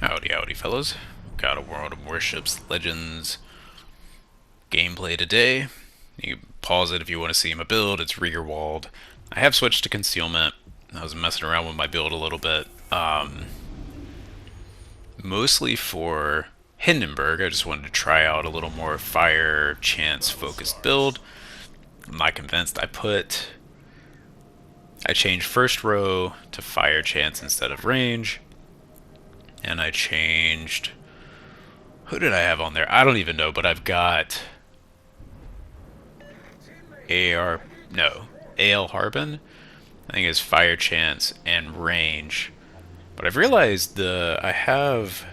Howdy, howdy, fellas. Got a World of Warships Legends gameplay today. You can pause it if you want to see my build. It's rear-walled. I have switched to concealment. I was messing around with my build a little bit. Mostly for Hindenburg. I just wanted to try out a little more fire chance focused build. I'm not convinced. I changed first row to fire chance instead of range. And I changed... Who did I have on there? I don't even know, but I've got... AL Harbin. I think it's fire chance and range. But I've realized I've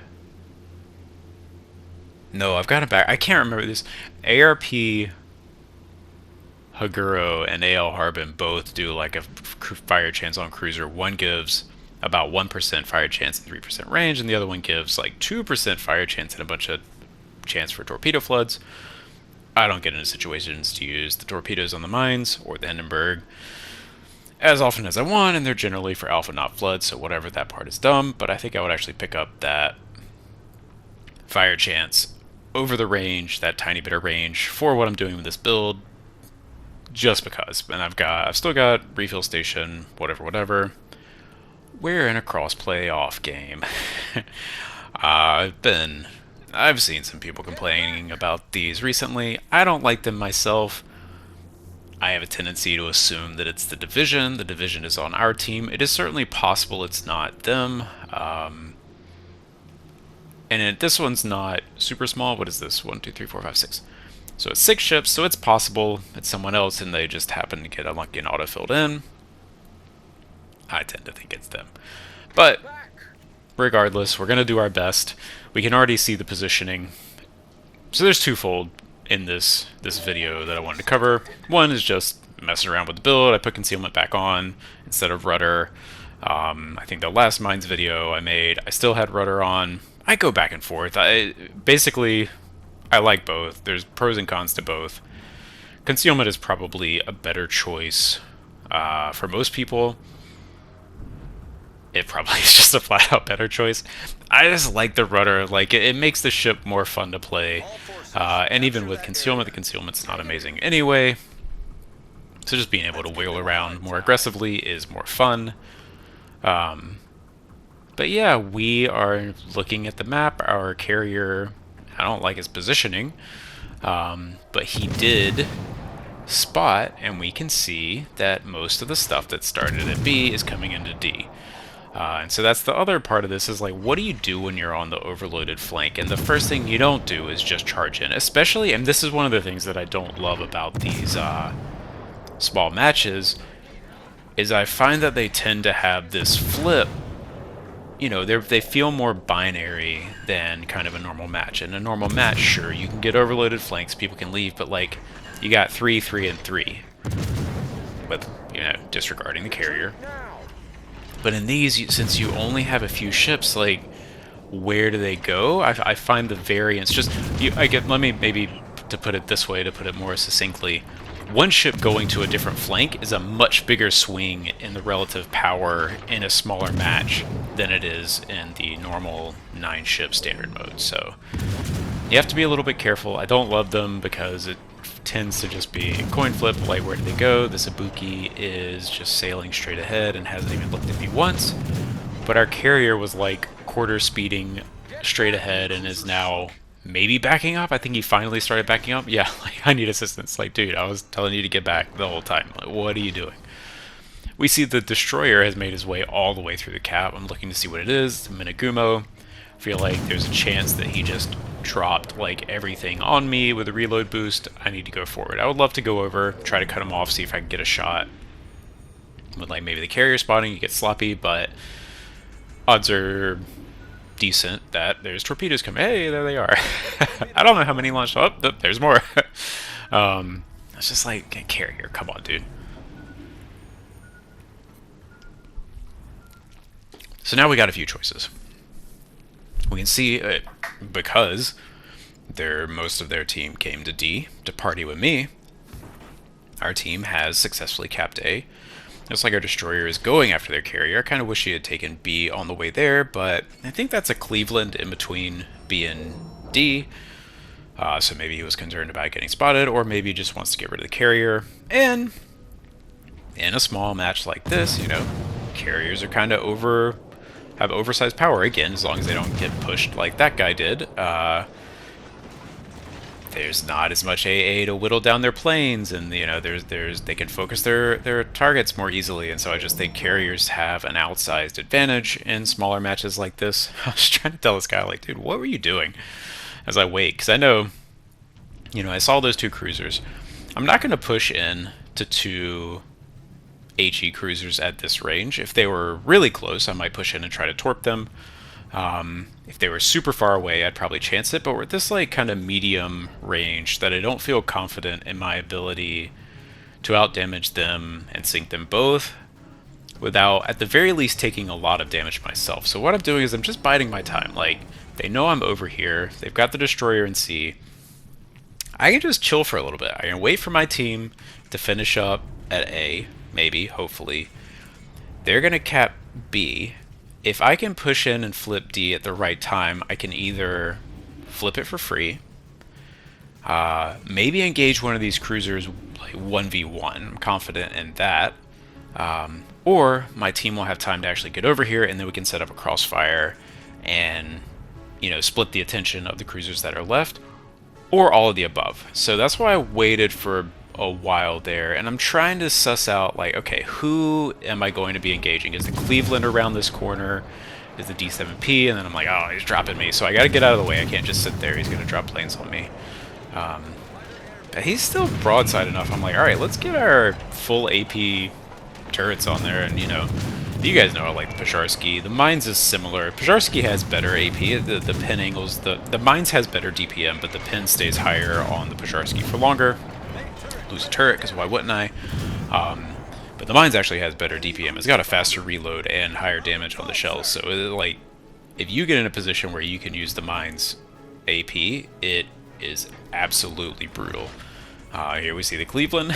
got it back. I can't remember this. ARP Haguro and AL Harbin both do like a fire chance on cruiser. One gives about 1% fire chance and 3% range, and the other one gives like 2% fire chance and a bunch of chance for torpedo floods. I don't get into situations to use the torpedoes on the mines or the Hindenburg as often as I want, and they're generally for alpha, not flood, so whatever, that part is dumb, but I think I would actually pick up that fire chance over the range, that tiny bit of range, for what I'm doing with this build, just because. And I've still got refill station, whatever. We're in a crossplay off game. I've seen some people complaining about these recently. I don't like them myself. I have a tendency to assume that it's the division. The division is on our team. It is certainly possible it's not them. This one's not super small. What is this? 1, 2, 3, 4, 5, 6. So it's 6 ships, so it's possible it's someone else and they just happen to get unlucky and auto-filled in. I tend to think it's them. But regardless, we're going to do our best. We can already see the positioning. So there's twofold in this video that I wanted to cover. One is just messing around with the build. I put concealment back on instead of rudder. I think the last Mainz video I made, I still had rudder on. I go back and forth. I like both. There's pros and cons to both. Concealment is probably a better choice for most people. It probably is just a flat-out better choice. I just like the rudder. Like it makes the ship more fun to play. And even with concealment, the concealment's not amazing anyway. So just being able to wiggle around more aggressively is more fun. But yeah, we are looking at the map. Our carrier, I don't like his positioning, but he did spot, and we can see that most of the stuff that started at B is coming into D. And so that's the other part of this, is like, what do you do when you're on the overloaded flank? And the first thing you don't do is just charge in, especially, and this is one of the things that I don't love about these small matches, is I find that they tend to have this flip. You know, they feel more binary than kind of a normal match. In a normal match, sure, you can get overloaded flanks, people can leave, but like, you got 3, 3, and 3, with, you know, disregarding the carrier. But in these, since you only have a few ships, like, where do they go? I find the variance just... let me, maybe, to put it this way, to put it more succinctly, one ship going to a different flank is a much bigger swing in the relative power in a smaller match than it is in the normal 9-ship standard mode. So you have to be a little bit careful. I don't love them because it tends to just be coin flip, like, where do they go? This Ibuki is just sailing straight ahead and hasn't even looked at me once. But our carrier was like quarter speeding straight ahead and is now maybe backing up. I think he finally started backing up. Yeah, like, I need assistance. Like, dude, I was telling you to get back the whole time. Like, what are you doing? We see the destroyer has made his way all the way through the cap. I'm looking to see what it is. Minagumo. I feel like there's a chance that he just dropped like everything on me with a reload boost. I need to go forward. I would love to go over, try to cut him off, see if I can get a shot with like maybe the carrier spotting. You get sloppy, but odds are decent that there's torpedoes coming. Hey, there they are. I don't know how many launched. Oh, there's more. It's just like, carrier, come on, dude. So now we got a few choices. We can see, because most of their team came to D to party with me, our team has successfully capped A. Looks like our destroyer is going after their carrier. I kind of wish he had taken B on the way there, but I think that's a Cleveland in between B and D. So maybe he was concerned about getting spotted, or maybe he just wants to get rid of the carrier. And in a small match like this, you know, carriers are kind of have oversized power again, as long as they don't get pushed like that guy did. There's not as much AA to whittle down their planes, and you know, they can focus their targets more easily, and so I just think carriers have an outsized advantage in smaller matches like this. I was trying to tell this guy, like, dude, what were you doing? As I wait, because I know, you know, I saw those 2 cruisers. I'm not going to push in to 2 HE cruisers at this range. If they were really close, I might push in and try to torp them. If they were super far away, I'd probably chance it, but we're at this like kind of medium range that I don't feel confident in my ability to outdamage them and sink them both without at the very least taking a lot of damage myself. So what I'm doing is I'm just biding my time. Like, they know I'm over here, they've got the destroyer in C. I can just chill for a little bit. I can wait for my team to finish up at A, maybe, hopefully. They're gonna cap B. If I can push in and flip D at the right time, I can either flip it for free, maybe engage one of these cruisers like 1v1. I'm confident in that. Or my team will have time to actually get over here, and then we can set up a crossfire and, you know, split the attention of the cruisers that are left, or all of the above. So that's why I waited for a while there, and I'm trying to suss out, like, okay, who am I going to be engaging? Is the Cleveland around this corner? Is the D7P? And then I'm like, oh, he's dropping me, so I gotta get out of the way. I can't just sit there. He's gonna drop planes on me. But he's still broadside enough. I'm like, alright, let's get our full AP turrets on there, and, you know, you guys know I like the Pizharsky. The Mainz is similar. Pizharsky has better AP. The pin angles, the Mainz has better DPM, but the pin stays higher on the Pizharsky for longer. Lose a turret, because why wouldn't I? But the Mainz actually has better DPM. It's got a faster reload and higher damage on the shells. So, like, if you get in a position where you can use the Mainz AP, it is absolutely brutal. Here we see the Cleveland.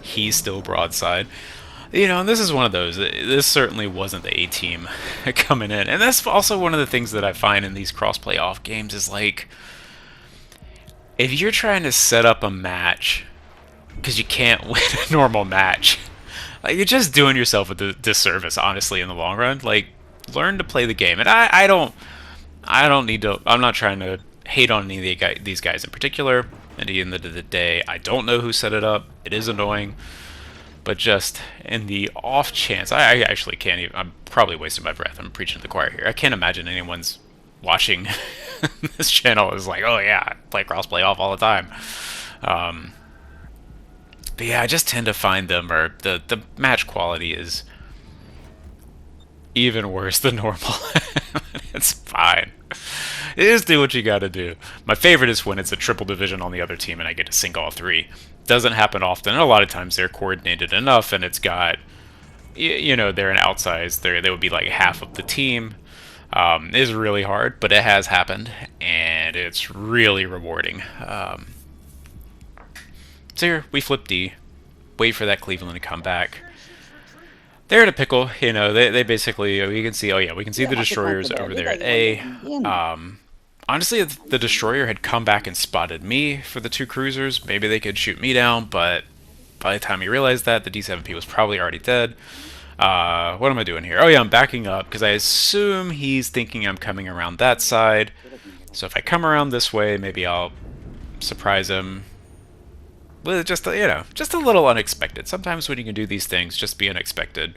He's still broadside. You know, and this is one of those. This certainly wasn't the A-team coming in. And that's also one of the things that I find in these cross-play off games is, like, if you're trying to set up a match because you can't win a normal match, like, you're just doing yourself a disservice, honestly, in the long run. Like, learn to play the game. And I don't need to, I'm not trying to hate on any of these guys in particular. At the end of the day, I don't know who set it up. It is annoying. But just in the off chance, I actually can't even, I'm probably wasting my breath. I'm preaching to the choir here. I can't imagine anyone's watching this channel is like, oh yeah, I play crossplay off all the time. But yeah, I just tend to find them, or the match quality is even worse than normal. It's fine. It is do what you gotta do. My favorite is when it's a triple division on the other team and I get to sink all 3. Doesn't happen often, and a lot of times they're coordinated enough, and it's got, you know, they're an outsize. They would be like half of the team. It is really hard, but it has happened, and it's really rewarding. So here, we flip D, wait for that Cleveland to come back. They're in a pickle, you know, they basically, we can see, oh yeah, we can see the destroyers over there at A. Honestly, if the destroyer had come back and spotted me for the 2 cruisers, maybe they could shoot me down, but by the time he realized that, the D7P was probably already dead. What am I doing here? Oh yeah, I'm backing up, because I assume he's thinking I'm coming around that side. So if I come around this way, maybe I'll surprise him. Well, just, you know, just a little unexpected. Sometimes when you can do these things, just be unexpected.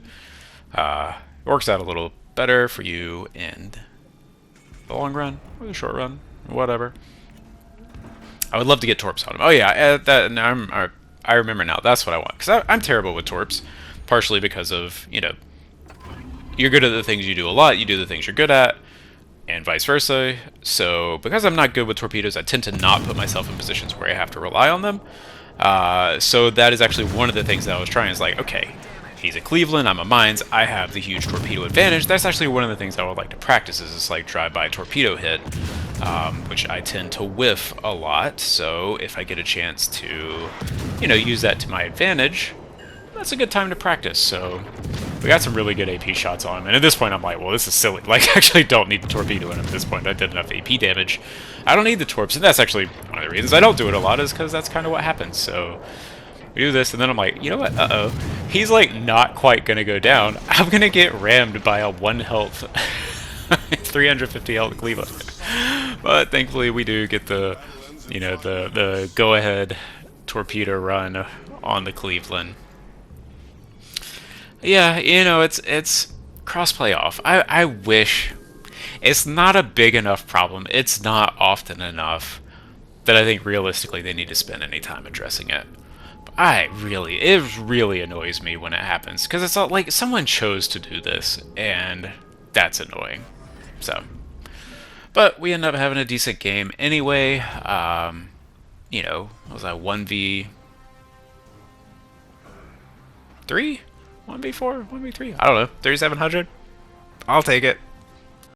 Works out a little better for you in the long run, or the short run, whatever. I would love to get torps on him. Oh yeah, I remember now. That's what I want, because I'm terrible with torps, partially because of, you know, you're good at the things you do a lot, you do the things you're good at, and vice versa. So because I'm not good with torpedoes, I tend to not put myself in positions where I have to rely on them. So that is actually one of the things that I was trying, is like, okay, he's a Cleveland, I'm a Mainz, I have the huge torpedo advantage. That's actually one of the things I would like to practice, is this like drive-by torpedo hit, which I tend to whiff a lot. So if I get a chance to, you know, use that to my advantage, that's a good time to practice. So we got some really good AP shots on him. And at this point, I'm like, well, this is silly. Like, I actually don't need to torpedo him at this point. I did enough AP damage. I don't need the torps. And that's actually one of the reasons I don't do it a lot is because that's kind of what happens. So we do this, and then I'm like, you know what? Uh-oh. He's, like, not quite going to go down. I'm going to get rammed by a 1 health, 350 health Cleveland. But thankfully, we do get the, you know, the go-ahead torpedo run on the Cleveland. Yeah, you know, it's crossplay off. I wish it's not a big enough problem. It's not often enough that I think realistically they need to spend any time addressing it. But it really annoys me when it happens because it's all like someone chose to do this, and that's annoying. So, but we end up having a decent game anyway. You know, what was that 1v3? 1v4? 1v3? I don't know. 3700? I'll take it.